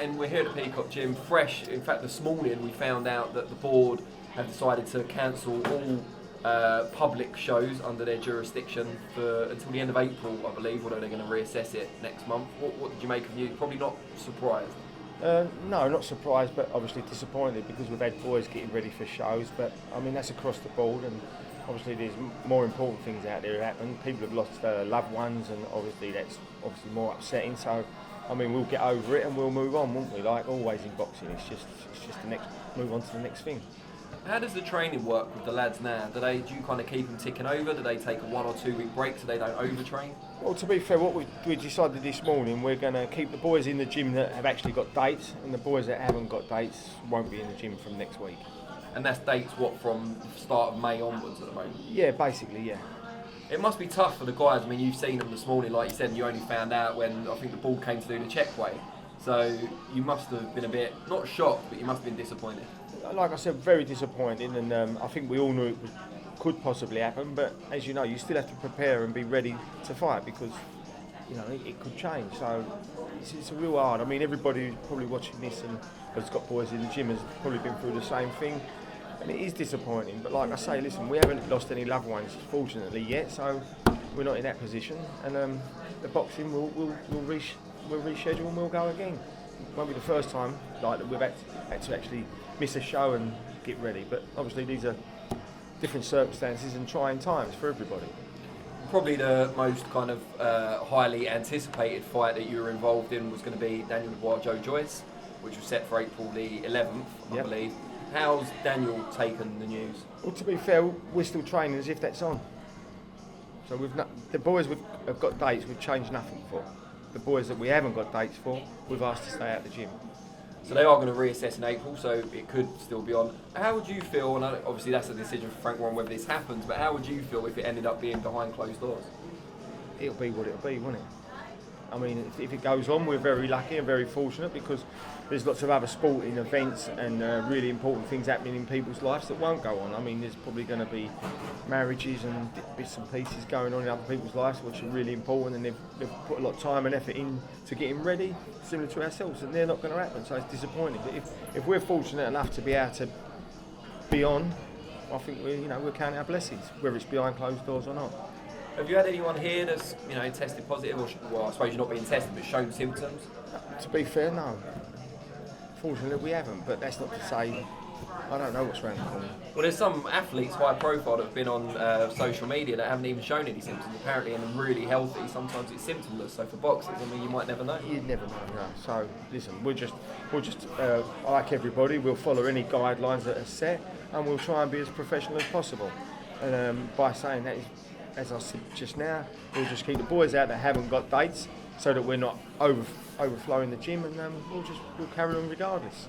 exciting. We're here at the Peacock Gym, fresh. In fact, this morning we found out that the board have decided to cancel all public shows under their jurisdiction until the end of April, I believe, although they're going to reassess it next month. What did you make of you? Probably not surprised. No, not surprised, but obviously disappointed because we've had boys getting ready for shows. But I mean, that's across the board, and obviously there's more important things out there that happen. People have lost loved ones, and obviously that's more upsetting. So, I mean, we'll get over it and we'll move on, won't we? Like always in boxing, it's just the next move on to the next thing. How does the training work with the lads now? Do you kind of keep them ticking over? Do they take a 1 or 2 week break so they don't overtrain? Well, to be fair, what we decided this morning, we're going to keep the boys in the gym that have actually got dates, and the boys that haven't got dates won't be in the gym from next week. And that's dates, from the start of May onwards at the moment? Yeah, basically, yeah. It must be tough for the guys. I mean, you've seen them this morning, like you said, and you only found out when I think the ball came to do the check weight. So you must have been a bit, not shocked, but you must have been disappointed. Like I said, very disappointing, and I think we all knew it could possibly happen. But as you know, you still have to prepare and be ready to fight because it could change. So it's a real hard. I mean, everybody who's probably watching this and has got boys in the gym has probably been through the same thing, and it is disappointing. But like I say, listen, we haven't lost any loved ones, fortunately, yet. So we're not in that position, and the boxing we'll reschedule and we'll go again. It won't be the first time that we've had to actually miss a show and get ready, but obviously these are different circumstances and trying times for everybody. Probably the most kind of highly anticipated fight that you were involved in was going to be Daniel Dubois, Joe Joyce, which was set for April the 11th, I believe. How's Daniel taken the news? Well, to be fair, we're still training as if that's on. So the boys have got dates we've changed nothing for. The boys that we haven't got dates for, we've asked to stay out of the gym. So they are going to reassess in April, so it could still be on. How would you feel, and obviously that's a decision for Frank Warren whether this happens, but how would you feel if it ended up being behind closed doors? It'll be what it'll be, won't it? I mean, if it goes on, we're very lucky and very fortunate because there's lots of other sporting events and really important things happening in people's lives that won't go on. I mean, there's probably going to be marriages and bits and pieces going on in other people's lives which are really important, and they've put a lot of time and effort into getting ready, similar to ourselves, and they're not going to happen, so it's disappointing. But if we're fortunate enough to be able to be on, I think we'll count our blessings, whether it's behind closed doors or not. Have you had anyone here that's tested positive, or well, I suppose you're not being tested, but shown symptoms? To be fair, no. Fortunately, we haven't, but that's not to say I don't know what's around the corner. Well, there's some athletes, high profile, that have been on social media that haven't even shown any symptoms. Apparently, and are really healthy. Sometimes it's symptomless. So for boxers, I mean, you might never know. You'd never know. No. So listen, we'll just like everybody, we'll follow any guidelines that are set, and we'll try and be as professional as possible. And by saying that, as I said just now, we'll just keep the boys out that haven't got dates, so that we're not overflowing the gym, and we'll carry on regardless.